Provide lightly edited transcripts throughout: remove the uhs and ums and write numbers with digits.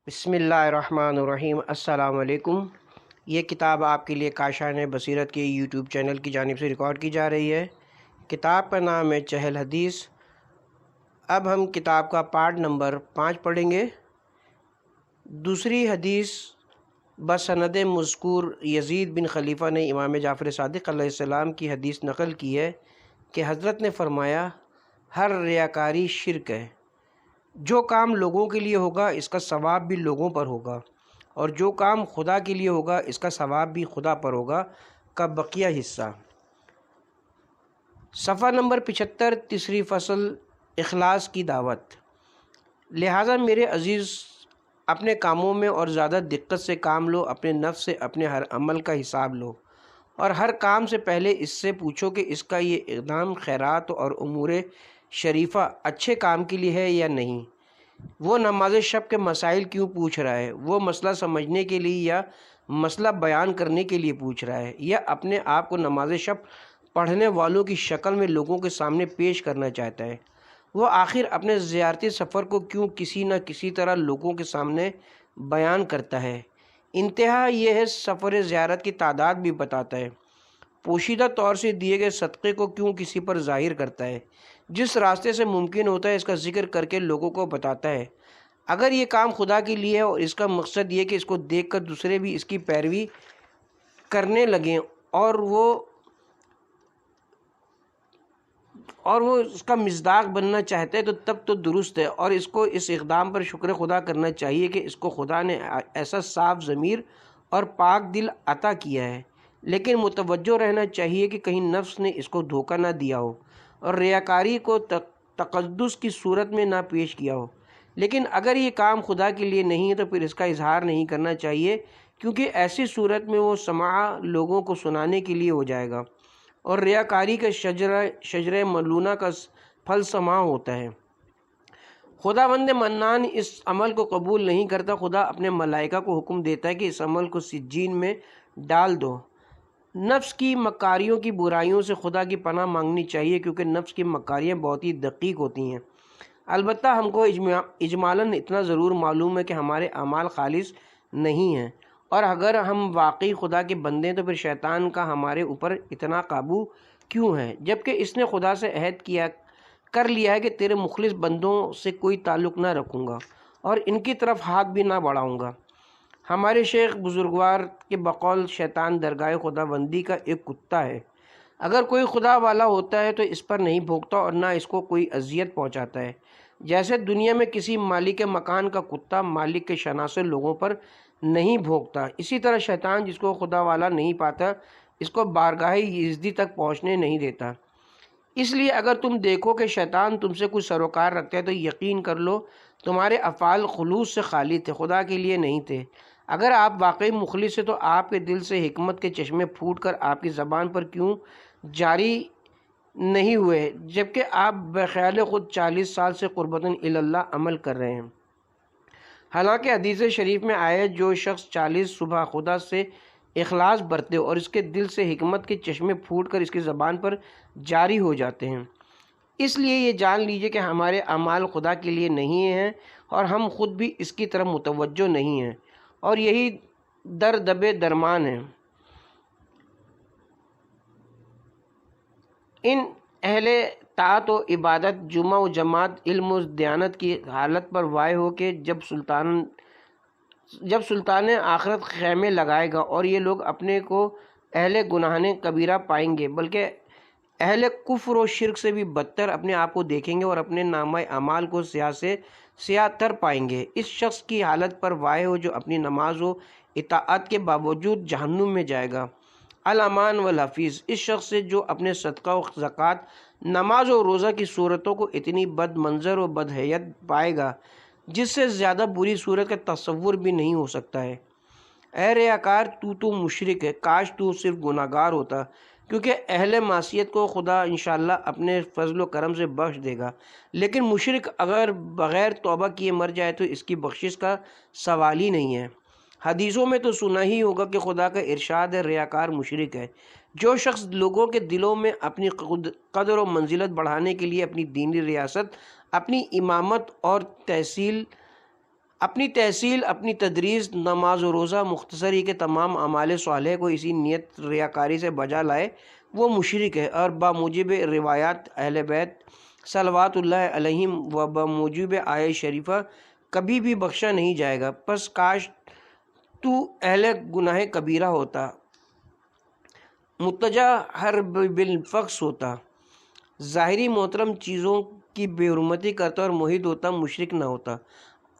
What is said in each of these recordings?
بسم اللہ الرحمن الرحیم۔ السلام علیکم۔ یہ کتاب آپ کے لیے کاشان بصیرت کے یوٹیوب چینل کی جانب سے ریکارڈ کی جا رہی ہے۔ کتاب کا نام ہے چہل حدیث۔ اب ہم کتاب کا پارٹ نمبر 5 پڑھیں گے۔ دوسری حدیث بسند مذکور یزید بن خلیفہ نے امام جعفر صادق علیہ السلام کی حدیث نقل کی ہے کہ حضرت نے فرمایا، ہر ریاکاری شرک ہے۔ جو کام لوگوں کے لیے ہوگا اس کا ثواب بھی لوگوں پر ہوگا، اور جو کام خدا کے لیے ہوگا اس کا ثواب بھی خدا پر ہوگا کا بقیہ حصہ۔ صفحہ نمبر 75، تیسری فصل، اخلاص کی دعوت۔ لہٰذا میرے عزیز، اپنے کاموں میں اور زیادہ دقت سے کام لو، اپنے نفس سے اپنے ہر عمل کا حساب لو، اور ہر کام سے پہلے اس سے پوچھو کہ اس کا یہ اقدام خیرات اور امور شریفہ اچھے کام کے لیے ہے یا نہیں۔ وہ نماز شب کے مسائل کیوں پوچھ رہا ہے؟ وہ مسئلہ سمجھنے کے لیے یا مسئلہ بیان کرنے کے لیے پوچھ رہا ہے، یا اپنے آپ کو نماز شب پڑھنے والوں کی شکل میں لوگوں کے سامنے پیش کرنا چاہتا ہے؟ وہ آخر اپنے زیارتی سفر کو کیوں کسی نہ کسی طرح لوگوں کے سامنے بیان کرتا ہے؟ انتہا یہ ہے، سفر زیارت کی تعداد بھی بتاتا ہے۔ پوشیدہ طور سے دیے گئے صدقے کو کیوں کسی پر ظاہر کرتا ہے؟ جس راستے سے ممکن ہوتا ہے اس کا ذکر کر کے لوگوں کو بتاتا ہے۔ اگر یہ کام خدا کے لیے ہے اور اس کا مقصد یہ کہ اس کو دیکھ کر دوسرے بھی اس کی پیروی کرنے لگیں اور وہ اس کا مصداق بننا چاہتے ہیں، تو تب تو درست ہے، اور اس کو اس اقدام پر شکر خدا کرنا چاہیے کہ اس کو خدا نے ایسا صاف ضمیر اور پاک دل عطا کیا ہے۔ لیکن متوجہ رہنا چاہیے کہ کہیں نفس نے اس کو دھوکہ نہ دیا ہو اور ریاکاری کو تقدس کی صورت میں نہ پیش کیا ہو۔ لیکن اگر یہ کام خدا کے لیے نہیں ہے تو پھر اس کا اظہار نہیں کرنا چاہیے، کیونکہ ایسی صورت میں وہ سماع لوگوں کو سنانے کے لیے ہو جائے گا، اور ریاکاری کا شجرہ ملونہ کا پھل سماع ہوتا ہے۔ خداوند منان اس عمل کو قبول نہیں کرتا۔ خدا اپنے ملائکہ کو حکم دیتا ہے کہ اس عمل کو سجین میں ڈال دو۔ نفس کی مکاریوں کی برائیوں سے خدا کی پناہ مانگنی چاہیے، کیونکہ نفس کی مکاریاں بہت ہی دقیق ہوتی ہیں۔ البتہ ہم کو اجمالاً اتنا ضرور معلوم ہے کہ ہمارے اعمال خالص نہیں ہیں، اور اگر ہم واقعی خدا کے بندے ہیں تو پھر شیطان کا ہمارے اوپر اتنا قابو کیوں ہے، جبکہ اس نے خدا سے عہد کر لیا ہے کہ تیرے مخلص بندوں سے کوئی تعلق نہ رکھوں گا اور ان کی طرف ہاتھ بھی نہ بڑھاؤں گا۔ ہمارے شیخ بزرگوار کے بقول شیطان درگاہ خدا بندی کا ایک کتا ہے۔ اگر کوئی خدا والا ہوتا ہے تو اس پر نہیں بھونکتا اور نہ اس کو کوئی اذیت پہنچاتا ہے، جیسے دنیا میں کسی مالک مکان کا کتا مالک کے شناسے لوگوں پر نہیں بھونکتا، اسی طرح شیطان جس کو خدا والا نہیں پاتا اس کو بارگاہ یزدی تک پہنچنے نہیں دیتا۔ اس لیے اگر تم دیکھو کہ شیطان تم سے کچھ سروکار رکھتا ہے تو یقین کر لو تمہارے افعال خلوص سے خالی تھے، خدا کے لیے نہیں تھے۔ اگر آپ واقعی مخلص ہیں تو آپ کے دل سے حکمت کے چشمے پھوٹ کر آپ کی زبان پر کیوں جاری نہیں ہوئے، جبکہ آپ بخیال خود 40 سال سے قربتاً اللہ عمل کر رہے ہیں۔ حالانکہ حدیث شریف میں آیا، جو شخص 40 صبح خدا سے اخلاص برتے اور اس کے دل سے حکمت کے چشمے پھوٹ کر اس کی زبان پر جاری ہو جاتے ہیں۔ اس لیے یہ جان لیجئے کہ ہمارے اعمال خدا کے لیے نہیں ہیں اور ہم خود بھی اس کی طرف متوجہ نہیں ہیں، اور یہی دب درمان ہے۔ ان اہل طاعت و عبادت، جمعہ و جماعت، علم و دیانت کی حالت پر واقع ہو کہ جب سلطان آخرت خیمے لگائے گا اور یہ لوگ اپنے کو اہل گناہ کبیرہ پائیں گے، بلکہ اہل کفر و شرک سے بھی بدتر اپنے آپ کو دیکھیں گے اور اپنے نامہ اعمال کو سیاہ سے سیاہ تر پائیں گے۔ اس شخص کی حالت پر واقع ہو جو اپنی نماز و اطاعت کے باوجود جہنم میں جائے گا۔ الامان والحفیظ، اس شخص سے جو اپنے صدقہ و زکوٰۃ، نماز و روزہ کی صورتوں کو اتنی بد منظر و بد حیت پائے گا جس سے زیادہ بری صورت کا تصور بھی نہیں ہو سکتا ہے۔ اے ریاکار، تو مشرک ہے، کاش تو صرف گناہ گار ہوتا، کیونکہ اہل معصیت کو خدا انشاءاللہ اپنے فضل و کرم سے بخش دے گا، لیکن مشرک اگر بغیر توبہ کیے مر جائے تو اس کی بخشش کا سوال ہی نہیں ہے۔ حدیثوں میں تو سنا ہی ہوگا کہ خدا کا ارشاد ہے، ریاکار مشرک ہے۔ جو شخص لوگوں کے دلوں میں اپنی قدر و منزلت بڑھانے کے لیے اپنی دینی ریاست، اپنی امامت اور تحصیل اپنی تحصیل، اپنی تدریس، نماز و روزہ، مختصری کے تمام اعمال صالح کو اسی نیت ریاکاری سے بجا لائے وہ مشرک ہے، اور بموجب روایات اہل بیت صلوات اللہ علیہم و بموجب آیہ شریفہ کبھی بھی بخشا نہیں جائے گا۔ پس کاش تو اہل گناہ کبیرہ ہوتا، متجہ ہر بالفقس ہوتا، ظاہری محترم چیزوں کی بے حرمتی کرتا اور موحد ہوتا، مشرک نہ ہوتا۔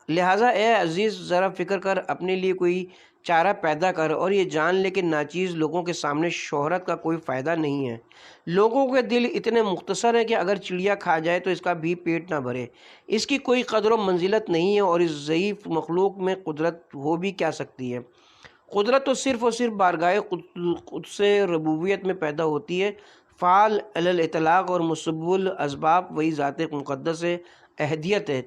لہٰذا اے عزیز، ذرا فکر کر، اپنے لیے کوئی چارہ پیدا کر، اور یہ جان لے کہ ناچیز لوگوں کے سامنے شہرت کا کوئی فائدہ نہیں ہے۔ لوگوں کے دل اتنے مختصر ہیں کہ اگر چڑیا کھا جائے تو اس کا بھی پیٹ نہ بھرے، اس کی کوئی قدر و منزلت نہیں ہے، اور اس ضعیف مخلوق میں قدرت ہو بھی کیا سکتی ہے؟ قدرت تو صرف اور صرف بارگاہ قدس ربوبیت میں پیدا ہوتی ہے۔ فعال علی الاطلاق اور مسبب الاسباب وہی ذات مقدس احدیت ہے۔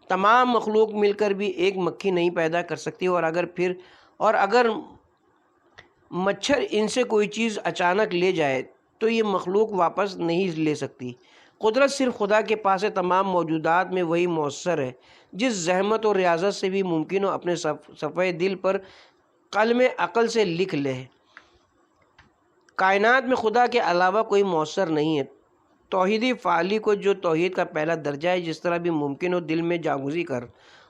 تمام مخلوق مل کر بھی ایک مکھی نہیں پیدا کر سکتی، اور اگر مچھر ان سے کوئی چیز اچانک لے جائے تو یہ مخلوق واپس نہیں لے سکتی۔ قدرت صرف خدا کے پاس ہے۔ تمام موجودات میں وہی مؤثر ہے جس زحمت اور ریاضت سے بھی ممکن ہو اپنے صفحہ دل پر قلم عقل سے لکھ لے۔ کائنات میں خدا کے علاوہ کوئی مؤثر نہیں ہے۔ توحیدی فعالی کو جو توحید کا پہلا درجہ ہے، جس طرح بھی ممکن ہو دل میں جاگزی کر،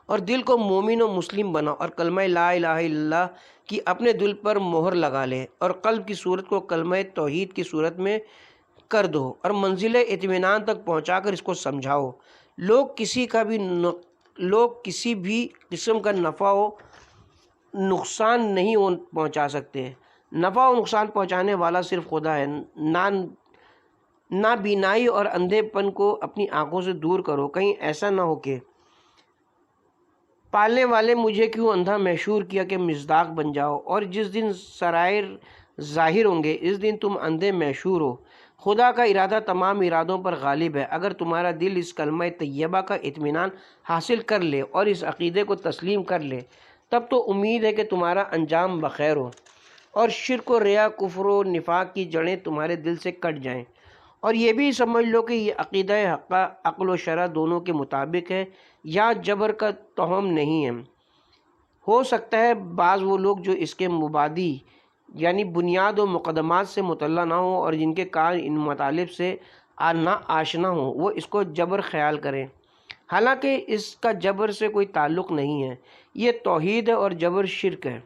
اور دل کو مومن و مسلم بنا، اور کلمہ لا الہ الا اللہ کی اپنے دل پر مہر لگا لے، اور قلب کی صورت کو کلمہ توحید کی صورت میں کر دو، اور منزل اطمینان تک پہنچا کر اس کو سمجھاؤ۔ لوگ کسی بھی قسم کا نفع و نقصان نہیں پہنچا سکتے۔ نفع و نقصان پہنچانے والا صرف خدا ہے۔ نابینائی اور اندھے پن کو اپنی آنکھوں سے دور کرو، کہیں ایسا نہ ہو کہ پالنے والے مجھے کیوں اندھا محشور کیا کہ مصداق بن جاؤ، اور جس دن سرائر ظاہر ہوں گے اس دن تم اندھے محشور ہو۔ خدا کا ارادہ تمام ارادوں پر غالب ہے۔ اگر تمہارا دل اس کلمہ طیبہ کا اطمینان حاصل کر لے اور اس عقیدے کو تسلیم کر لے، تب تو امید ہے کہ تمہارا انجام بخیر ہو، اور شرک و ریا، کفر و نفاق کی جڑیں تمہارے دل سے کٹ جائیں۔ اور یہ بھی سمجھ لو کہ یہ عقیدہ حقہ عقل و شرع دونوں کے مطابق ہے، یا جبر کا توہم نہیں ہے۔ ہو سکتا ہے بعض وہ لوگ جو اس کے مبادی یعنی بنیاد و مقدمات سے مطلع نہ ہوں اور جن کے کان ان مطالب سے نہ آشنا ہوں، وہ اس کو جبر خیال کریں، حالانکہ اس کا جبر سے کوئی تعلق نہیں ہے۔ یہ توحید ہے اور جبر شرک ہے،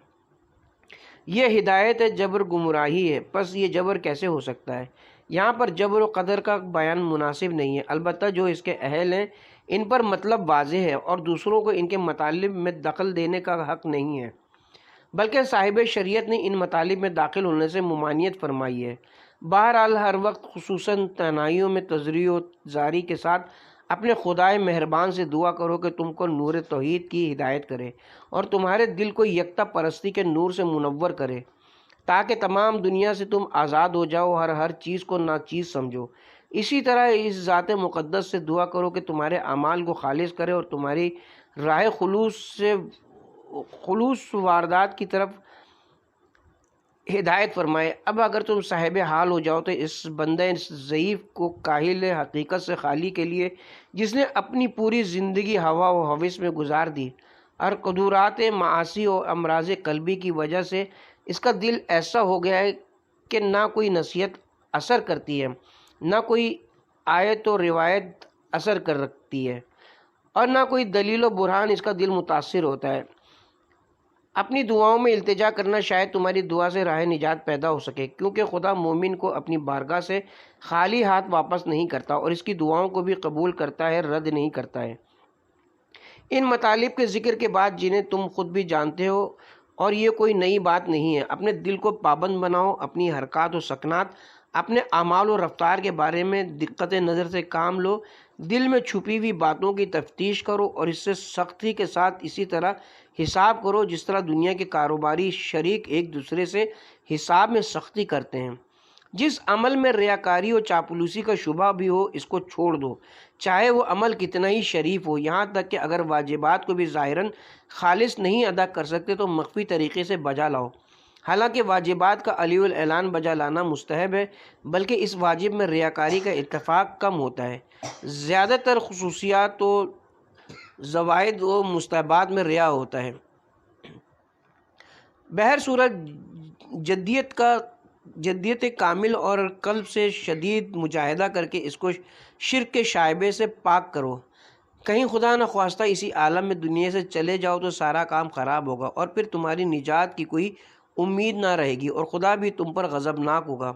یہ ہدایت ہے، جبر گمراہی ہے۔ پس یہ جبر کیسے ہو سکتا ہے؟ یہاں پر جبر و قدر کا بیان مناسب نہیں ہے، البتہ جو اس کے اہل ہیں ان پر مطلب واضح ہے، اور دوسروں کو ان کے مطالب میں دخل دینے کا حق نہیں ہے، بلکہ صاحب شریعت نے ان مطالب میں داخل ہونے سے ممانعت فرمائی ہے۔ بہرحال ہر وقت خصوصاً تنہائیوں میں تضریع و زاری کے ساتھ اپنے خدائے مہربان سے دعا کرو کہ تم کو نور توحید کی ہدایت کرے، اور تمہارے دل کو یکتا پرستی کے نور سے منور کرے، تاکہ تمام دنیا سے تم آزاد ہو جاؤ، ہر چیز کو ناچیز سمجھو۔ اسی طرح اس ذات مقدس سے دعا کرو کہ تمہارے اعمال کو خالص کرے اور تمہاری راہ خلوص واردات کی طرف ہدایت فرمائے۔ اب اگر تم صاحب حال ہو جاؤ تو اس بندہ ضعیف کو کاہل حقیقت سے خالی کے لیے، جس نے اپنی پوری زندگی ہوا و ہوس میں گزار دی، اور قدورات معاصی و امراض قلبی کی وجہ سے اس کا دل ایسا ہو گیا ہے کہ نہ کوئی نصیحت اثر کرتی ہے، نہ کوئی آیت و روایت اثر کر رکھتی ہے، اور نہ کوئی دلیل و برہان اس کا دل متاثر ہوتا ہے۔ اپنی دعاؤں میں التجا کرنا، شاید تمہاری دعا سے راہ نجات پیدا ہو سکے، کیونکہ خدا مومن کو اپنی بارگاہ سے خالی ہاتھ واپس نہیں کرتا، اور اس کی دعاؤں کو بھی قبول کرتا ہے، رد نہیں کرتا ہے۔ ان مطالب کے ذکر کے بعد جنہیں تم خود بھی جانتے ہو، اور یہ کوئی نئی بات نہیں ہے، اپنے دل کو پابند بناؤ، اپنی حرکات و سکنات، اپنے اعمال و رفتار کے بارے میں دقت نظر سے کام لو، دل میں چھپی ہوئی باتوں کی تفتیش کرو، اور اس سے سختی کے ساتھ اسی طرح حساب کرو جس طرح دنیا کے کاروباری شریک ایک دوسرے سے حساب میں سختی کرتے ہیں۔ جس عمل میں ریاکاری و چاپلوسی کا شبہ بھی ہو اس کو چھوڑ دو، چاہے وہ عمل کتنا ہی شریف ہو، یہاں تک کہ اگر واجبات کو بھی ظاہراً خالص نہیں ادا کر سکتے تو مخفی طریقے سے بجا لاؤ۔ حالانکہ واجبات کا علی الاعلان بجا لانا مستحب ہے، بلکہ اس واجب میں ریاکاری کا اتفاق کم ہوتا ہے۔ زیادہ تر خصوصیات و زوائد و مستحبات میں ریا ہوتا ہے۔ بہر صورت جدیت کامل اور قلب سے شدید مجاہدہ کر کے اس کو شرک کے شائبے سے پاک کرو۔ کہیں خدا نخواستہ اسی عالم میں دنیا سے چلے جاؤ تو سارا کام خراب ہوگا اور پھر تمہاری نجات کی کوئی امید نہ رہے گی اور خدا بھی تم پر غضبناک ہوگا۔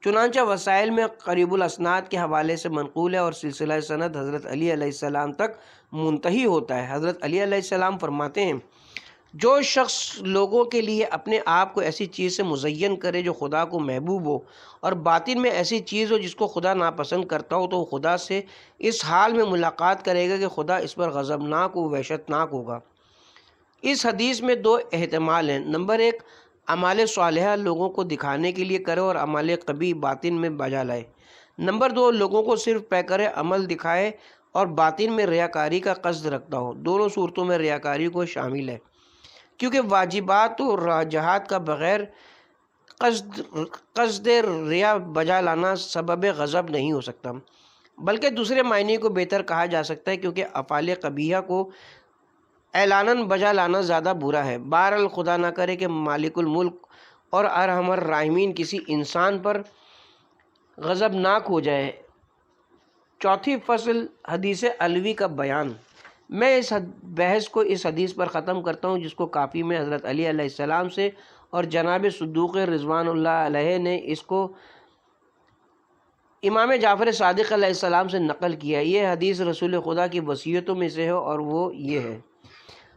چنانچہ وسائل میں قریب الاسناد کے حوالے سے منقول ہے اور سلسلہ سند حضرت علی علیہ السلام تک منتہی ہوتا ہے۔ حضرت علی علیہ السلام فرماتے ہیں، جو شخص لوگوں کے لیے اپنے آپ کو ایسی چیز سے مزین کرے جو خدا کو محبوب ہو اور باطن میں ایسی چیز ہو جس کو خدا ناپسند کرتا ہو، تو وہ خدا سے اس حال میں ملاقات کرے گا کہ خدا اس پر غضبناک و وحشتناک ہوگا۔ اس حدیث میں دو احتمال ہیں۔ نمبر ایک، اعمال صالحہ لوگوں کو دکھانے کے لیے کرے اور اعمال قبیح باطن میں بجا لائے۔ نمبر دو، لوگوں کو صرف پیکر عمل دکھائے اور باطن میں ریاکاری کا قصد رکھتا ہو۔ دونوں صورتوں میں ریاکاری کو شامل ہے، کیونکہ واجبات و راجحات کا بغیر قصد ریا بجا لانا سبب غضب نہیں ہو سکتا، بلکہ دوسرے معنی کو بہتر کہا جا سکتا ہے، کیونکہ افعال قبیحہ کو اعلاناً بجا لانا زیادہ برا ہے۔ بہرحال خدا نہ کرے کہ مالک الملک اور ارحم الراحمین کسی انسان پر غضبناک ہو جائے۔ چوتھی فصل، حدیث علوی کا بیان۔ میں اس بحث کو اس حدیث پر ختم کرتا ہوں جس کو کافی میں حضرت علی علیہ السلام سے اور جناب صدوق رضوان اللہ علیہ نے اس کو امام جعفر صادق علیہ السلام سے نقل کیا۔ یہ حدیث رسول خدا کی وصیتوں میں سے ہے اور وہ یہ ہے۔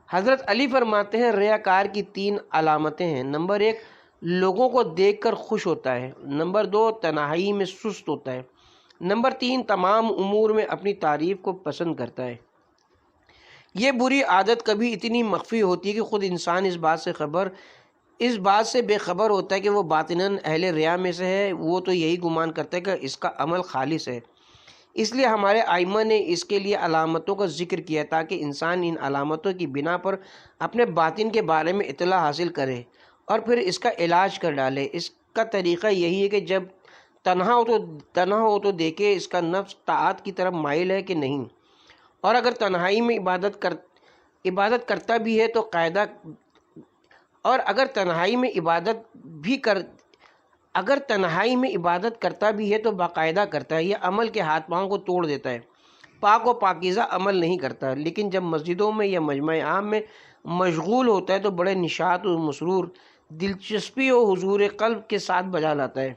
حضرت علی فرماتے ہیں، ریاکار کی 3 علامتیں ہیں۔ نمبر 1، لوگوں کو دیکھ کر خوش ہوتا ہے۔ نمبر 2، تنہائی میں سست ہوتا ہے۔ نمبر 3، تمام امور میں اپنی تعریف کو پسند کرتا ہے۔ یہ بری عادت کبھی اتنی مخفی ہوتی ہے کہ خود انسان اس بات سے بے خبر ہوتا ہے کہ وہ باطناً اہل ریا میں سے ہے۔ وہ تو یہی گمان کرتا ہے کہ اس کا عمل خالص ہے۔ اس لیے ہمارے ائمہ نے اس کے لیے علامتوں کا ذکر کیا تاکہ انسان ان علامتوں کی بنا پر اپنے باطن کے بارے میں اطلاع حاصل کرے اور پھر اس کا علاج کر ڈالے۔ اس کا طریقہ یہی ہے کہ جب تنہا ہو تو دیکھے اس کا نفس طاعت کی طرف مائل ہے کہ نہیں، اور اگر تنہائی میں عبادت کرتا بھی ہے تو باقاعدہ کرتا ہے، یہ عمل کے ہاتھ پاؤں کو توڑ دیتا ہے، پاک و پاکیزہ عمل نہیں کرتا۔ لیکن جب مسجدوں میں یا مجمع عام میں مشغول ہوتا ہے تو بڑے نشاط و مسرور، دلچسپی و حضور قلب کے ساتھ بجا لاتا ہے،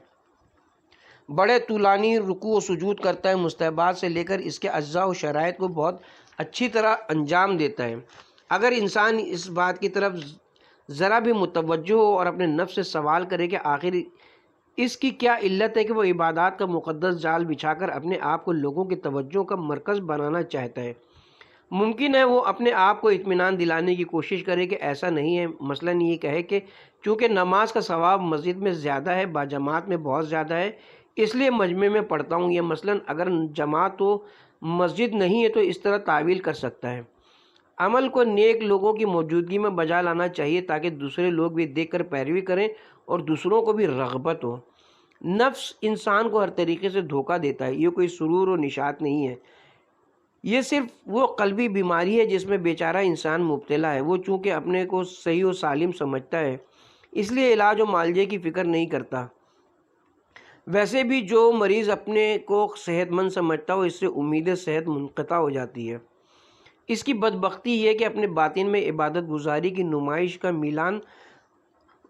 بڑے طولانی رکوع و سجود کرتا ہے، مستحبات سے لے کر اس کے اجزاء و شرائط کو بہت اچھی طرح انجام دیتا ہے۔ اگر انسان اس بات کی طرف ذرا بھی متوجہ ہو اور اپنے نفس سے سوال کرے کہ آخر اس کی کیا علت ہے کہ وہ عبادات کا مقدس جال بچھا کر اپنے آپ کو لوگوں کی توجہ کا مرکز بنانا چاہتا ہے، ممکن ہے وہ اپنے آپ کو اطمینان دلانے کی کوشش کرے کہ ایسا نہیں ہے۔ مثلاً یہ کہے کہ چونکہ نماز کا ثواب مسجد میں زیادہ ہے، باجماعت میں بہت زیادہ ہے، اس لیے مجمع میں پڑھتا ہوں، یا مثلاً اگر جماعت و مسجد نہیں ہے تو اس طرح تعویل کر سکتا ہے۔ عمل کو نیک لوگوں کی موجودگی میں بجا لانا چاہیے تاکہ دوسرے لوگ بھی دیکھ کر پیروی کریں اور دوسروں کو بھی رغبت ہو۔ نفس انسان کو ہر طریقے سے دھوکہ دیتا ہے، یہ کوئی سرور و نشاط نہیں ہے، یہ صرف وہ قلبی بیماری ہے جس میں بیچارہ انسان مبتلا ہے۔ وہ چونکہ اپنے کو صحیح و سالم سمجھتا ہے اس لیے علاج و معالجے کی فکر نہیں کرتا۔ ویسے بھی جو مریض اپنے کو صحت مند سمجھتا ہو اس سے امید صحت منقطع ہو جاتی ہے۔ اس کی بدبختی یہ کہ اپنے باطن میں عبادت گزاری کی نمائش کا میلان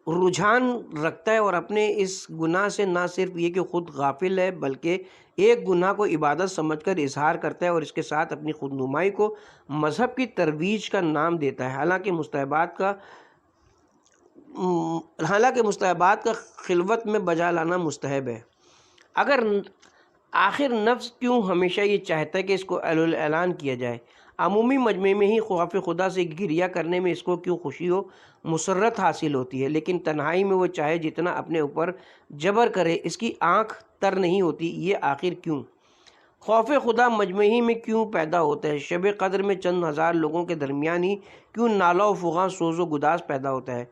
رجحان رکھتا ہے اور اپنے اس گناہ سے نہ صرف یہ کہ خود غافل ہے بلکہ ایک گناہ کو عبادت سمجھ کر اظہار کرتا ہے اور اس کے ساتھ اپنی خود نمائی کو مذہب کی ترویج کا نام دیتا ہے، حالانکہ مستحبات کا خلوت میں بجا لانا مستحب ہے۔ آخر نفس کیوں ہمیشہ یہ چاہتا ہے کہ اس کو اعلان کیا جائے؟ عمومی مجمع میں ہی خوف خدا سے گریہ کرنے میں اس کو کیوں خوشی و مسرت حاصل ہوتی ہے، لیکن تنہائی میں وہ چاہے جتنا اپنے اوپر جبر کرے اس کی آنکھ تر نہیں ہوتی؟ یہ آخر کیوں؟ خوف خدا مجمع ہی میں کیوں پیدا ہوتا ہے؟ شب قدر میں چند ہزار لوگوں کے درمیان ہی کیوں نالہ و فغاں سوز و گداز پیدا ہوتا ہے؟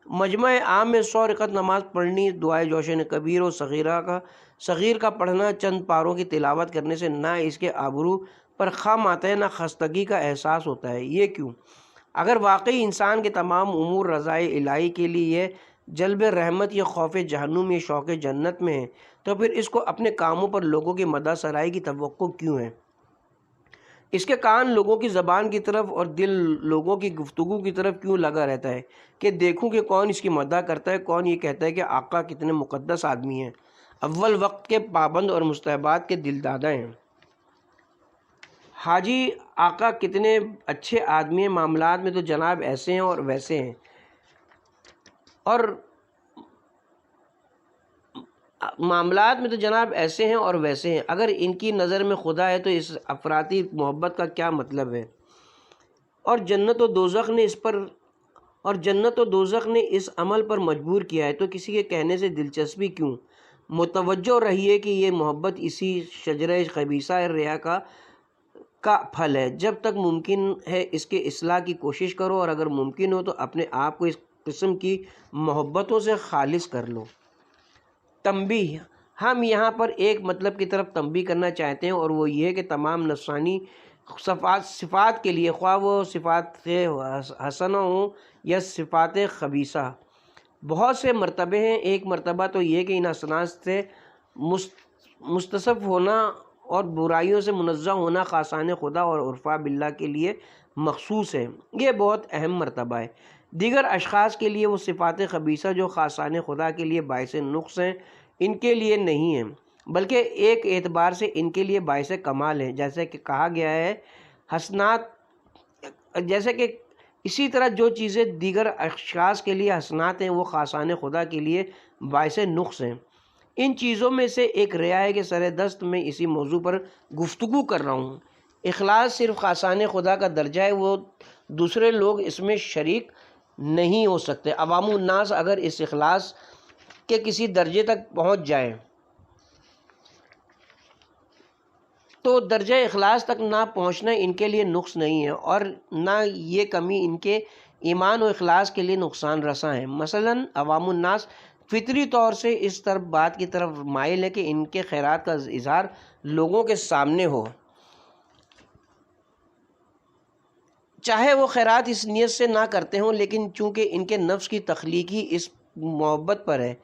مجمع عام میں 100 رکعت نماز پڑھنی، دعائے جوشن کبیر و صغیر کا پڑھنا، چند پاروں کی تلاوت کرنے سے نہ اس کے آبرو پر خم آتے نہ خستگی کا احساس ہوتا ہے۔ یہ کیوں؟ اگر واقعی انسان کے تمام امور رضائے الہی کے لیے جلب رحمت یا خوف جہنم یا شوق جنت میں ہے، تو پھر اس کو اپنے کاموں پر لوگوں کی مدح سرائی کی توقع کیوں ہے؟ اس کے کان لوگوں کی زبان کی طرف اور دل لوگوں کی گفتگو کی طرف کیوں لگا رہتا ہے کہ دیکھوں کہ کون اس کی مدح کرتا ہے، کون یہ کہتا ہے کہ آقا کتنے مقدس آدمی ہیں، اول وقت کے پابند اور مستحبات کے دل دادہ ہیں، حاجی آقا کتنے اچھے آدمی ہیں، معاملات میں تو جناب ایسے ہیں اور ویسے ہیں، اور اگر ان کی نظر میں خدا ہے تو اس افراطی محبت کا کیا مطلب ہے؟ اور جنت و دوزخ نے اس عمل پر مجبور کیا ہے، تو کسی کے کہنے سے دلچسپی کیوں؟ متوجہ رہیے کہ یہ محبت اسی شجرہ خبیثہ ریا کا پھل ہے۔ جب تک ممکن ہے اس کے اصلاح کی کوشش کرو، اور اگر ممکن ہو تو اپنے آپ کو اس قسم کی محبتوں سے خالص کر لو۔ تنبیہ: ہم یہاں پر ایک مطلب کی طرف تنبیہ کرنا چاہتے ہیں، اور وہ یہ کہ تمام نفسانی صفات کے لیے، خواہ وہ صفات حسنہ ہوں یا صفات خبیثہ، بہت سے مرتبے ہیں۔ ایک مرتبہ تو یہ کہ ان حسنات سے متصف ہونا اور برائیوں سے منزہ ہونا خاصان خدا اور عرفاء باللہ کے لیے مخصوص ہے، یہ بہت اہم مرتبہ ہے۔ دیگر اشخاص کے لیے وہ صفات خبیثہ جو خاصان خدا کے لیے باعث نقص ہیں، ان کے لیے نہیں ہیں، بلکہ ایک اعتبار سے ان کے لیے باعث کمال ہیں، جیسے کہ کہا گیا ہے جیسے کہ اسی طرح جو چیزیں دیگر اشخاص کے لیے حسنات ہیں وہ خاصان خدا کے لیے باعث نقص ہیں۔ ان چیزوں میں سے ایک ریا ہے کہ سر دست میں اسی موضوع پر گفتگو کر رہا ہوں۔ اخلاص صرف خاصان خدا کا درجہ ہے، وہ دوسرے لوگ اس میں شریک نہیں ہو سکتے۔ عوام الناس اگر اس اخلاص کے کسی درجے تک پہنچ جائے تو درجہ اخلاص تک نہ پہنچنا ان کے لیے نقص نہیں ہے، اور نہ یہ کمی ان کے ایمان و اخلاص کے لیے نقصان رساں ہے۔ مثلا عوام الناس فطری طور سے اس بات کی طرف مائل ہے کہ ان کے خیرات کا اظہار لوگوں کے سامنے ہو، چاہے وہ خیرات اس نیت سے نہ کرتے ہوں، لیکن چونکہ ان کے نفس کی تخلیقی اس محبت پر ہے،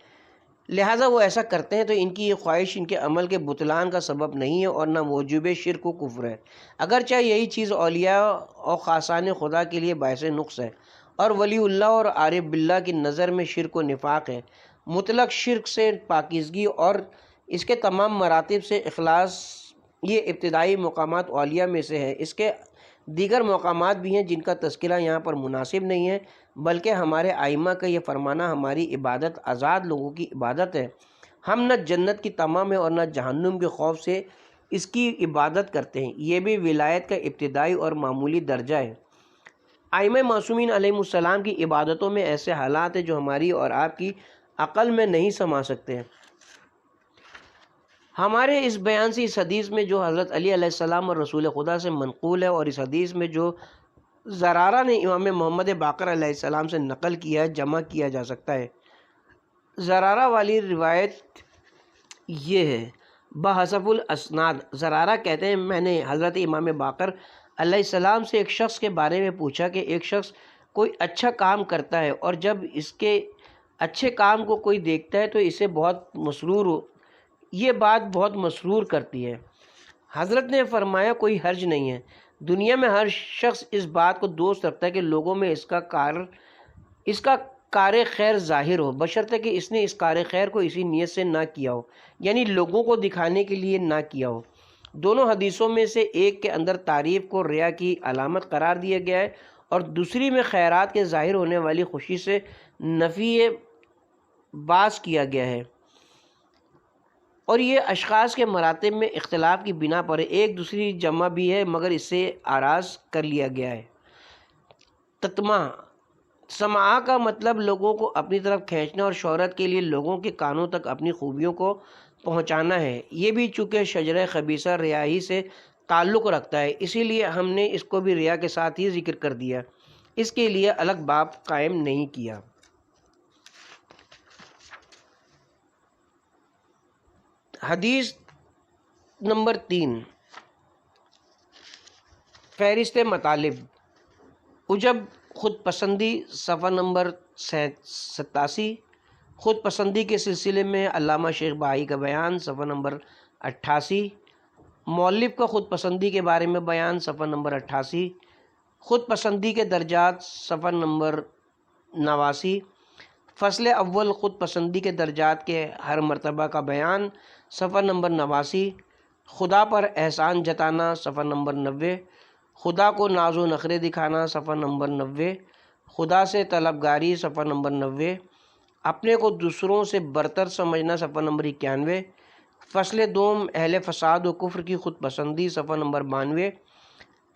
لہٰذا وہ ایسا کرتے ہیں، تو ان کی یہ خواہش ان کے عمل کے بطلان کا سبب نہیں ہے اور نہ موجب شرک و کفر ہے، اگرچہ یہی چیز اولیاء اور خاصان خدا کے لیے باعث نقص ہے، اور ولی اللہ اور عارف باللہ کی نظر میں شرک و نفاق ہے۔ مطلق شرک سے پاکیزگی اور اس کے تمام مراتب سے اخلاص یہ ابتدائی مقامات اولیاء میں سے ہے۔ اس کے دیگر مقامات بھی ہیں جن کا تذکرہ یہاں پر مناسب نہیں ہے، بلکہ ہمارے ائمہ کا یہ فرمانا ہماری عبادت آزاد لوگوں کی عبادت ہے، ہم نہ جنت کی طمع میں اور نہ جہنم کے خوف سے اس کی عبادت کرتے ہیں، یہ بھی ولایت کا ابتدائی اور معمولی درجہ ہے۔ ائمہ معصومین علیہم السلام کی عبادتوں میں ایسے حالات ہیں جو ہماری اور آپ کی عقل میں نہیں سما سکتے۔ ہمارے اس بیان سے اس حدیث میں جو حضرت علی علیہ السلام اور رسول خدا سے منقول ہے، اور اس حدیث میں جو زرارہ نے امام محمد باقر علیہ السلام سے نقل کیا ہے، جمع کیا جا سکتا ہے۔ زرارہ والی روایت یہ ہے، بحسب الاسناد، زرارہ کہتے ہیں میں نے حضرت امام باقر علیہ السلام سے ایک شخص کے بارے میں پوچھا کہ ایک شخص کوئی اچھا کام کرتا ہے، اور جب اس کے اچھے کام کو کوئی دیکھتا ہے تو اسے یہ بات بہت مسرور کرتی ہے۔ حضرت نے فرمایا کوئی حرج نہیں ہے، دنیا میں ہر شخص اس بات کو دوست رکھتا ہے کہ لوگوں میں اس کا کار خیر ظاہر ہو، بشرطے کہ اس نے اس کار خیر کو اسی نیت سے نہ کیا ہو، یعنی لوگوں کو دکھانے کے لیے نہ کیا ہو۔ دونوں حدیثوں میں سے ایک کے اندر تعریف کو ریا کی علامت قرار دیا گیا ہے، اور دوسری میں خیرات کے ظاہر ہونے والی خوشی سے نفی باز کیا گیا ہے، اور یہ اشخاص کے مراتب میں اختلاف کی بنا پر ایک دوسری جمع بھی ہے، مگر اس سے آراز کر لیا گیا ہے۔ تتمہ، سماع کا مطلب لوگوں کو اپنی طرف کھینچنا اور شہرت کے لیے لوگوں کے کانوں تک اپنی خوبیوں کو پہنچانا ہے۔ یہ بھی چونکہ شجرہ خبیثہ ریا ہی سے تعلق رکھتا ہے، اسی لیے ہم نے اس کو بھی ریا کے ساتھ ہی ذکر کر دیا، اس کے لیے الگ باب قائم نہیں کیا۔ حدیث نمبر 3، فہرست مطالب عجب خود پسندی صفحہ نمبر 87، خود پسندی کے سلسلے میں علامہ شیخ بہائی کا بیان صفحہ نمبر 88، مؤلف کا خود پسندی کے بارے میں بیان صفحہ نمبر 88، خود پسندی کے درجات صفحہ نمبر 89، فصل اول خود پسندی کے درجات کے ہر مرتبہ کا بیان صفحہ نمبر 89، خدا پر احسان جتانا صفحہ نمبر 90، خدا کو ناز و نخرے دکھانا صفحہ نمبر 90، خدا سے طلبگاری صفحہ نمبر 90، اپنے کو دوسروں سے برتر سمجھنا صفحہ نمبر 91، فصل دوم اہل فساد و کفر کی خود پسندی صفحہ نمبر 92،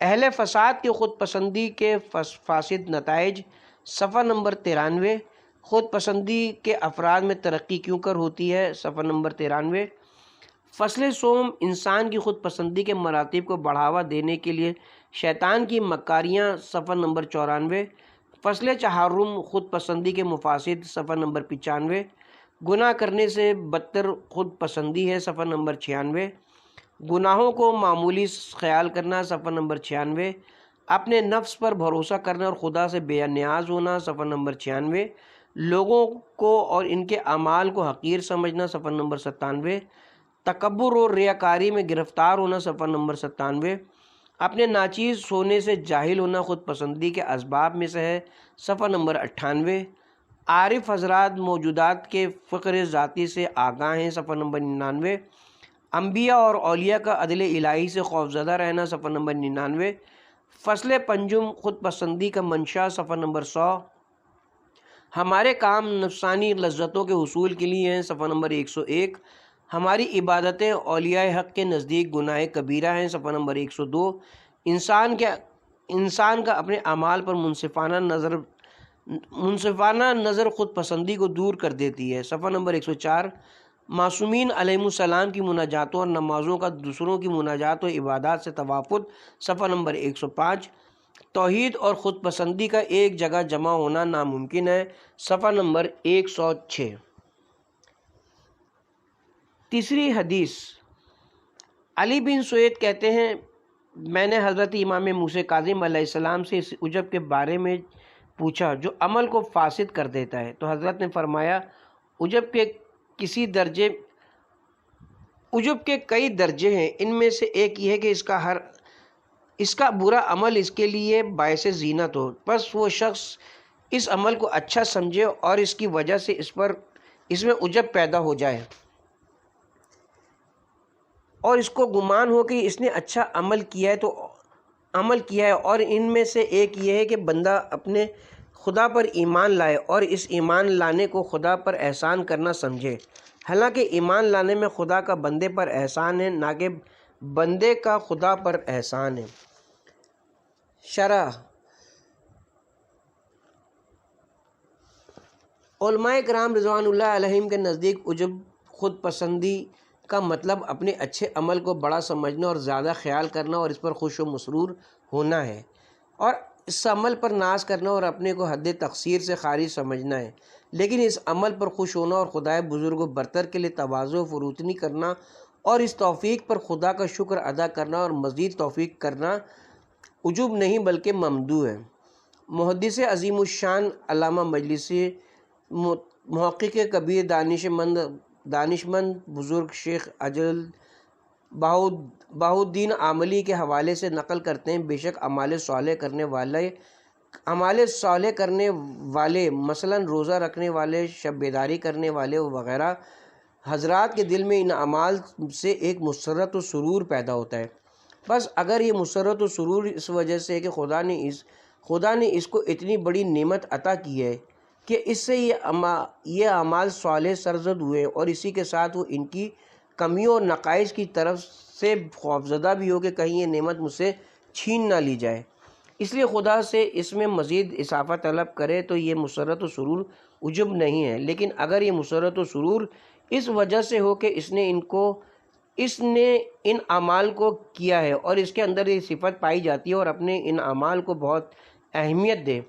اہل فساد کی خود پسندی کے فاسد نتائج صفحہ نمبر 93، خود پسندی کے افراد میں ترقی کیوں کر ہوتی ہے صفحہ نمبر 93، فصل سوم انسان کی خود پسندی کے مراتب کو بڑھاوا دینے کے لیے شیطان کی مکاریاں صفحہ نمبر 94، فصل چہارم خود پسندی کے مفاسد صفحہ نمبر 95، گناہ کرنے سے بدتر خود پسندی ہے صفحہ نمبر 96، گناہوں کو معمولی خیال کرنا صفحہ نمبر 96، اپنے نفس پر بھروسہ کرنا اور خدا سے بے نیاز ہونا صفحہ نمبر 96، لوگوں کو اور ان کے اعمال کو حقیر سمجھنا صفحہ نمبر 97، تکبر اور ریاکاری میں گرفتار ہونا صفحہ نمبر 97، اپنے ناچیز ہونے سے جاہل ہونا خود پسندی کے اسباب میں سے ہے صفحہ نمبر 98، عارف حضرات موجودات کے فقر ذاتی سے آگاہ ہیں صفحہ نمبر 99، انبیاء اور اولیاء کا عدل الہی سے خوفزدہ رہنا صفحہ نمبر 99، فصل پنجم خود پسندی کا منشا صفحہ نمبر 100، ہمارے کام نفسانی لذتوں کے حصول کے لیے ہیں صفحہ نمبر 101، ہماری عبادتیں اولیاء حق کے نزدیک گناہ کبیرہ ہیں صفحہ نمبر 102، انسان کا اپنے اعمال پر منصفانہ نظر خود پسندی کو دور کر دیتی ہے صفحہ نمبر 104، معصومین علیہم السلام کی مناجاتوں اور نمازوں کا دوسروں کی مناجات و عبادات سے توافد صفحہ نمبر 105، توحید اور خود پسندی کا ایک جگہ جمع ہونا ناممکن ہے صفحہ نمبر 106۔ تیسری حدیث، علی بن سعید کہتے ہیں میں نے حضرت امام موسیٰ کاظم علیہ السلام سے اس عجب کے بارے میں پوچھا جو عمل کو فاسد کر دیتا ہے، تو حضرت نے فرمایا عجب کے کئی درجے ہیں، ان میں سے ایک یہ ہے کہ اس کا برا عمل اس کے لیے باعث زینت ہو، پس وہ شخص اس عمل کو اچھا سمجھے اور اس کی وجہ سے اس میں عجب پیدا ہو جائے اور اس کو گمان ہو کہ اس نے اچھا عمل کیا ہے، اور ان میں سے ایک یہ ہے کہ بندہ اپنے خدا پر ایمان لائے اور اس ایمان لانے کو خدا پر احسان کرنا سمجھے، حالانکہ ایمان لانے میں خدا کا بندے پر احسان ہے نہ کہ بندے کا خدا پر احسان ہے۔ شرح، علماء کرام رضوان اللہ علیہم کے نزدیک عجب خود پسندی کا مطلب اپنے اچھے عمل کو بڑا سمجھنا اور زیادہ خیال کرنا اور اس پر خوش و مسرور ہونا ہے، اور اس عمل پر ناز کرنا اور اپنے کو حد تقصیر سے خارج سمجھنا ہے، لیکن اس عمل پر خوش ہونا اور خدائے بزرگ و برتر کے لیے تواضع و فروتنی کرنا اور اس توفیق پر خدا کا شکر ادا کرنا اور مزید توفیق کرنا عجب نہیں بلکہ ممدوح ہے۔ محدث عظیم الشان علامہ مجلسی، محقق کبیر دانشمند بزرگ شیخ اجل بہاؤالدین عاملی کے حوالے سے نقل کرتے ہیں بے شک اعمال صالح کرنے والے مثلاً روزہ رکھنے والے، شب بیداری کرنے والے وغیرہ حضرات کے دل میں ان اعمال سے ایک مسرت و سرور پیدا ہوتا ہے، بس اگر یہ مسرت و سرور اس وجہ سے ہے کہ خدا نے اس کو اتنی بڑی نعمت عطا کی ہے کہ اس سے یہ اعمال صالح سرزد ہوئے اور اسی کے ساتھ وہ ان کی کمیوں اور نقائص کی طرف سے خوفزدہ بھی ہو کہ کہیں یہ نعمت مجھ سے چھین نہ لی جائے، اس لیے خدا سے اس میں مزید اضافہ طلب کرے تو یہ مسرت و سرور عجب نہیں ہے، لیکن اگر یہ مسرت و سرور اس وجہ سے ہو کہ اس نے ان اعمال کو کیا ہے اور اس کے اندر یہ صفت پائی جاتی ہے اور اپنے ان اعمال کو بہت اہمیت دے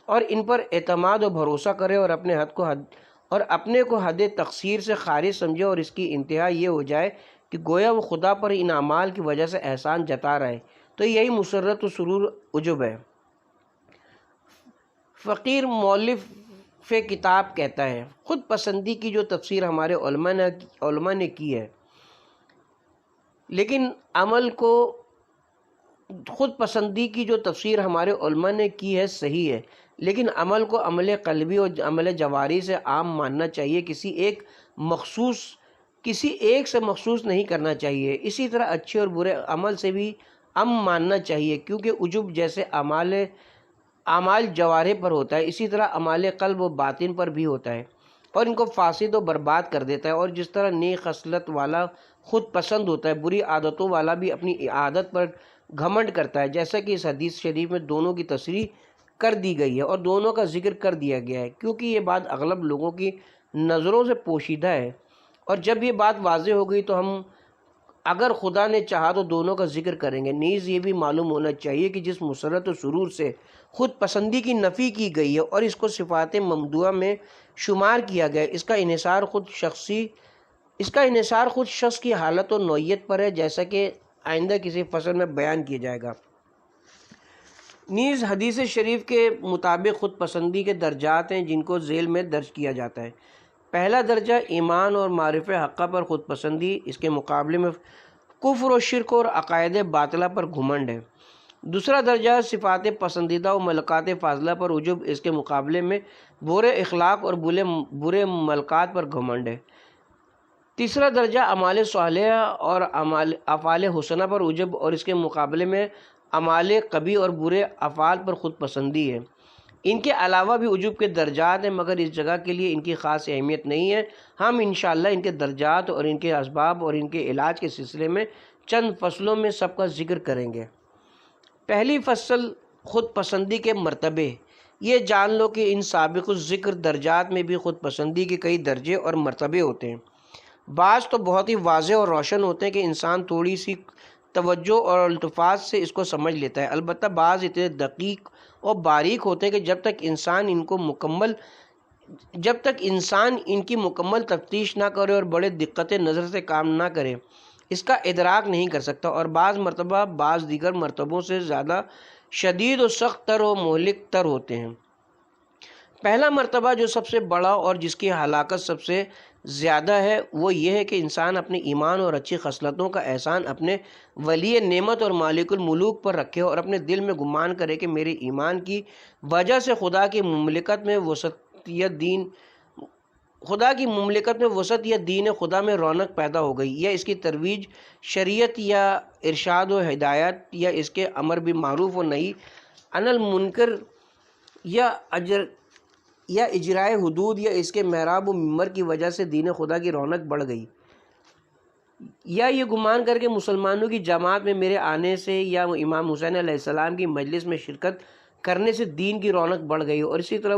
اور ان پر اعتماد و بھروسہ کرے اور اپنے کو حد تقصیر سے خارج سمجھے اور اس کی انتہا یہ ہو جائے کہ گویا وہ خدا پر ان اعمال کی وجہ سے احسان جتا رہا ہے، تو یہی مسرت و سرور عجب ہے۔ فقیر مؤلف کتاب کہتا ہے خود پسندی کی جو تفسیر ہمارے علماء نے کی ہے، لیکن عمل کو خود پسندی کی جو تفسیر ہمارے علماء نے کی ہے صحیح ہے، لیکن عمل کو عمل قلبی اور عمل جواری سے عام ماننا چاہیے، کسی ایک سے مخصوص نہیں کرنا چاہیے۔ اسی طرح اچھے اور برے عمل سے بھی ماننا چاہیے، کیونکہ عجب جیسے اعمال جوارح پر ہوتا ہے، اسی طرح اعمال قلب و باطن پر بھی ہوتا ہے اور ان کو فاسد و برباد کر دیتا ہے۔ اور جس طرح نیک خصلت والا خود پسند ہوتا ہے، بری عادتوں والا بھی اپنی عادت پر گھمنڈ کرتا ہے، جیسا کہ اس حدیث شریف میں دونوں کی تصریح کر دی گئی ہے اور دونوں کا ذکر کر دیا گیا ہے، کیونکہ یہ بات اغلب لوگوں کی نظروں سے پوشیدہ ہے، اور جب یہ بات واضح ہو گئی تو ہم اگر خدا نے چاہا تو دونوں کا ذکر کریں گے۔ نیز یہ بھی معلوم ہونا چاہیے کہ جس مسرت و سرور سے خود پسندی کی نفی کی گئی ہے اور اس کو صفات ممدوحہ میں شمار کیا گیا ہے، اس کا انحصار خود شخص کی حالت و نوعیت پر ہے، جیسا کہ آئندہ کسی فصل میں بیان کیا جائے گا۔ نیز حدیث شریف کے مطابق خود پسندی کے درجات ہیں جن کو ذیل میں درج کیا جاتا ہے۔ پہلا درجہ ایمان اور معرفت حقہ پر خود پسندی، اس کے مقابلے میں کفر و شرک اور عقائد باطلہ پر گھمنڈ ہے۔ دوسرا درجہ صفات پسندیدہ و ملکات فاضلہ پر عجب، اس کے مقابلے میں برے اخلاق اور برے ملکات پر گھمنڈ ہے۔ تیسرا درجہ اعمال صالحہ اور افعال حسنہ پر عجب اور اس کے مقابلے میں اعمال قبیح اور برے افعال پر خود پسندی ہے۔ ان کے علاوہ بھی عجب کے درجات ہیں، مگر اس جگہ کے لیے ان کی خاص اہمیت نہیں ہے۔ ہم انشاءاللہ ان کے درجات اور ان کے اسباب اور ان کے علاج کے سلسلے میں چند فصلوں میں سب کا ذکر کریں گے۔ پہلی فصل خود پسندی کے مرتبے۔ یہ جان لو کہ ان سابق الذکر درجات میں بھی خود پسندی کے کئی درجے اور مرتبے ہوتے ہیں۔ بعض تو بہت ہی واضح اور روشن ہوتے ہیں کہ انسان تھوڑی سی توجہ اور التفات سے اس کو سمجھ لیتا ہے، البتہ بعض اتنے دقیق اور باریک ہوتے ہیں کہ جب تک انسان ان کی مکمل تفتیش نہ کرے اور بڑے دقت نظر سے کام نہ کرے اس کا ادراک نہیں کر سکتا، اور بعض مرتبہ بعض دیگر مرتبوں سے زیادہ شدید و سخت تر و مہلک تر ہوتے ہیں۔ پہلا مرتبہ جو سب سے بڑا اور جس کی ہلاکت سب سے زیادہ ہے وہ یہ ہے کہ انسان اپنے ایمان اور اچھی خصلتوں کا احسان اپنے ولی نعمت اور مالک الملوک پر رکھے اور اپنے دل میں گمان کرے کہ میرے ایمان کی وجہ سے خدا کی مملکت میں وسعت یا دین خدا میں رونق پیدا ہو گئی، یا اس کی ترویج شریعت یا ارشاد و ہدایت یا اس کے امر بالمعروف و نہی عن المنکر یا اجرائے حدود یا اس کے محراب و ممبر کی وجہ سے دین خدا کی رونق بڑھ گئی، یا یہ گمان کر کے مسلمانوں کی جماعت میں میرے آنے سے یا امام حسین علیہ السلام کی مجلس میں شرکت کرنے سے دین کی رونق بڑھ گئی، اور اسی طرح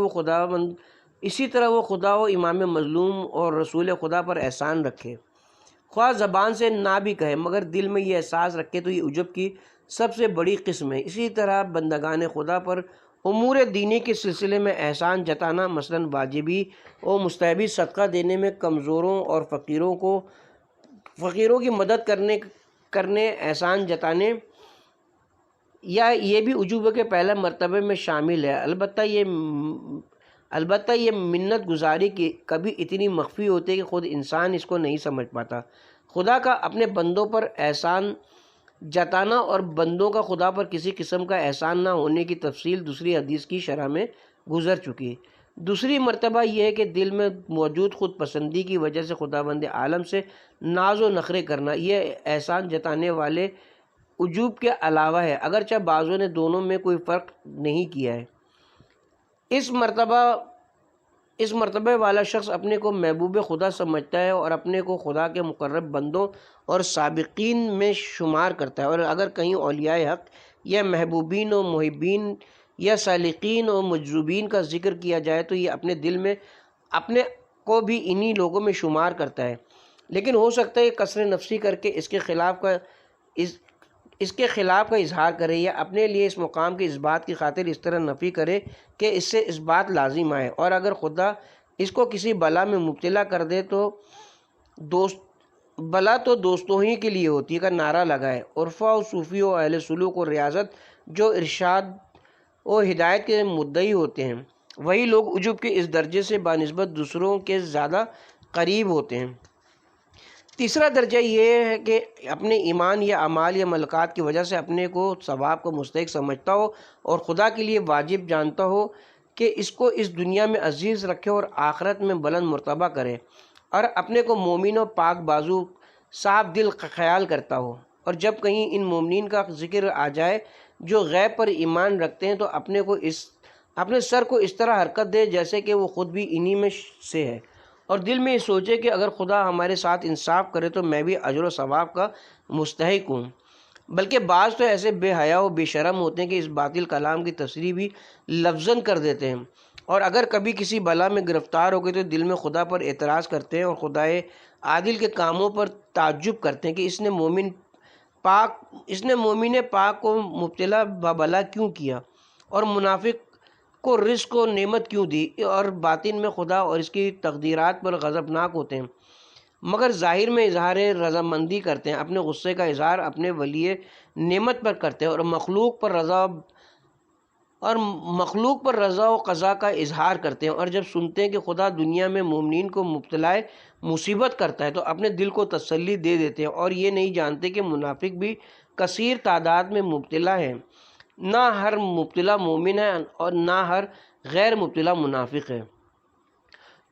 وہ خدا و امام مظلوم اور رسول خدا پر احسان رکھے، خواہ زبان سے نہ بھی کہے مگر دل میں یہ احساس رکھے، تو یہ عجب کی سب سے بڑی قسم ہے۔ اسی طرح بندگان خدا پر امور دینی کے سلسلے میں احسان جتانا، مثلا واجبی اور مستحبی صدقہ دینے میں کمزوروں اور فقیروں کی مدد کرنے احسان جتانے، یا یہ بھی عجوبہ کے پہلے مرتبے میں شامل ہے۔ البتہ یہ منت گزاری کی کبھی اتنی مخفی ہوتی ہے کہ خود انسان اس کو نہیں سمجھ پاتا۔ خدا کا اپنے بندوں پر احسان جتانا اور بندوں کا خدا پر کسی قسم کا احسان نہ ہونے کی تفصیل دوسری حدیث کی شرح میں گزر چکی۔ دوسری مرتبہ یہ ہے کہ دل میں موجود خود پسندی کی وجہ سے خداوند عالم سے ناز و نخرے کرنا، یہ احسان جتانے والے عجوب کے علاوہ ہے، اگرچہ بعضوں نے دونوں میں کوئی فرق نہیں کیا ہے۔ اس مرتبہ والا شخص اپنے کو محبوب خدا سمجھتا ہے اور اپنے کو خدا کے مقرب بندوں اور سابقین میں شمار کرتا ہے، اور اگر کہیں اولیاء حق یا محبوبین و محبین یا سالقین و مجذوبین کا ذکر کیا جائے تو یہ اپنے دل میں اپنے کو بھی انہی لوگوں میں شمار کرتا ہے، لیکن ہو سکتا ہے کثر نفسی کر کے اس کے خلاف کا اظہار کرے، یا اپنے لیے اس مقام کے اس بات کی خاطر اس طرح نفی کرے کہ اس سے اس بات لازم آئے، اور اگر خدا اس کو کسی بلا میں مبتلا کر دے بلا تو دوستوں ہی کے لیے ہوتی ہے کا نعرہ لگائے۔ عرفا و صوفی و اہل سلوک و ریاضت جو ارشاد و ہدایت کے مدعی ہوتے ہیں، وہی لوگ عجب کے اس درجے سے بنسبت دوسروں کے زیادہ قریب ہوتے ہیں۔ تیسرا درجہ یہ ہے کہ اپنے ایمان یا اعمال یا ملکات کی وجہ سے اپنے کو ثواب کو مستحق سمجھتا ہو اور خدا کے لیے واجب جانتا ہو کہ اس کو اس دنیا میں عزیز رکھے اور آخرت میں بلند مرتبہ کرے، اور اپنے کو مومن و پاک بازو صاف دل خیال کرتا ہو۔ اور جب کہیں ان مومنین کا ذکر آ جائے جو غیب پر ایمان رکھتے ہیں، تو اپنے سر کو اس طرح حرکت دے جیسے کہ وہ خود بھی انہی میں سے ہے، اور دل میں یہ سوچے کہ اگر خدا ہمارے ساتھ انصاف کرے تو میں بھی اجر و ثواب کا مستحق ہوں۔ بلکہ بعض تو ایسے بے حیا و بے شرم ہوتے ہیں کہ اس باطل کلام کی تصریح بھی لفظاً کر دیتے ہیں، اور اگر کبھی کسی بلا میں گرفتار ہو گئے تو دل میں خدا پر اعتراض کرتے ہیں اور خدائے عادل کے کاموں پر تعجب کرتے ہیں کہ اس نے مومن پاک کو مبتلا بلا کیوں کیا اور منافق کو رزق و نعمت کیوں دی، اور باطن میں خدا اور اس کی تقدیرات پر غضبناک ہوتے ہیں، مگر ظاہر میں اظہار رضامندی کرتے ہیں۔ اپنے غصے کا اظہار اپنے ولی نعمت پر کرتے ہیں اور مخلوق پر رضا و قضا کا اظہار کرتے ہیں، اور جب سنتے ہیں کہ خدا دنیا میں مومنین کو مبتلا مصیبت کرتا ہے تو اپنے دل کو تسلی دے دیتے ہیں، اور یہ نہیں جانتے کہ منافق بھی کثیر تعداد میں مبتلا ہیں۔ نہ ہر مبتلا مومن ہے اور نہ ہر غیر مبتلا منافق ہے۔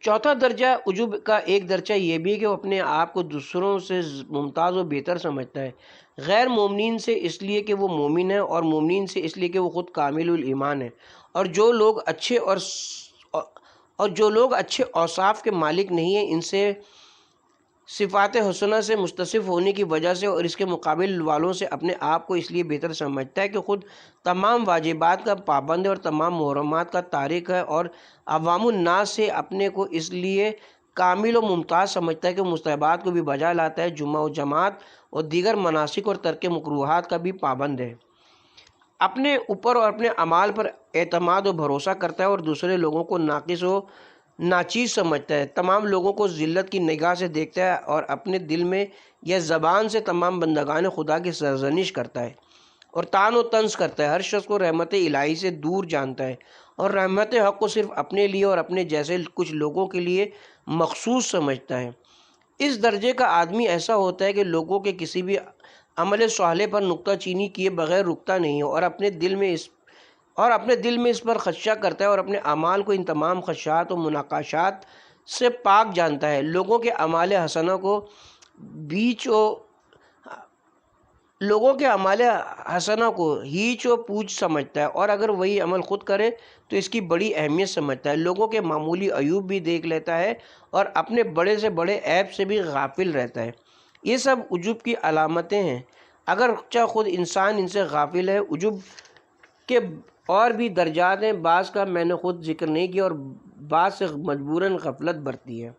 چوتھا درجہ عجب کا ایک درجہ یہ بھی ہے کہ وہ اپنے آپ کو دوسروں سے ممتاز و بہتر سمجھتا ہے، غیر مومنین سے اس لیے کہ وہ مومن ہے اور مومنین سے اس لیے کہ وہ خود کامل الایمان ہے، اور جو لوگ اچھے اوصاف کے مالک نہیں ہیں، ان سے صفات حسنہ سے متصف ہونے کی وجہ سے اور اس کے مقابل والوں سے اپنے آپ کو اس لیے بہتر سمجھتا ہے کہ خود تمام واجبات کا پابند ہے اور تمام محرمات کا تارک ہے، اور عوام الناس سے اپنے کو اس لیے کامل و ممتاز سمجھتا ہے کہ مستحبات کو بھی بجا لاتا ہے، جمعہ و جماعت اور دیگر مناسک اور ترک مکروہات کا بھی پابند ہے، اپنے اوپر اور اپنے اعمال پر اعتماد و بھروسہ کرتا ہے اور دوسرے لوگوں کو ناقص و ناچیز سمجھتا ہے، تمام لوگوں کو ذلت کی نگاہ سے دیکھتا ہے اور اپنے دل میں یا زبان سے تمام بندگان خدا کی سرزنش کرتا ہے اور طعن و طنز کرتا ہے، ہر شخص کو رحمت الہی سے دور جانتا ہے اور رحمت حق کو صرف اپنے لیے اور اپنے جیسے کچھ لوگوں کے لیے مخصوص سمجھتا ہے۔ اس درجے کا آدمی ایسا ہوتا ہے کہ لوگوں کے کسی بھی عمل صالح پر نکتہ چینی کیے بغیر رکتا نہیں ہے اور اپنے دل میں اس پر خدشہ کرتا ہے اور اپنے اعمال کو ان تمام خدشات و مناقشات سے پاک جانتا ہے، لوگوں کے اعمال حسنہ کو ہیچ و پوچھ سمجھتا ہے، اور اگر وہی عمل خود کرے تو اس کی بڑی اہمیت سمجھتا ہے، لوگوں کے معمولی عیوب بھی دیکھ لیتا ہے اور اپنے بڑے سے بڑے عیب سے بھی غافل رہتا ہے۔ یہ سب عجب کی علامتیں ہیں، اگرچہ خود انسان ان سے غافل ہے۔ عجب کے اور بھی درجات ہیں، بعض کا میں نے خود ذکر نہیں کیا اور بعض سے مجبوراً غفلت برتی ہے۔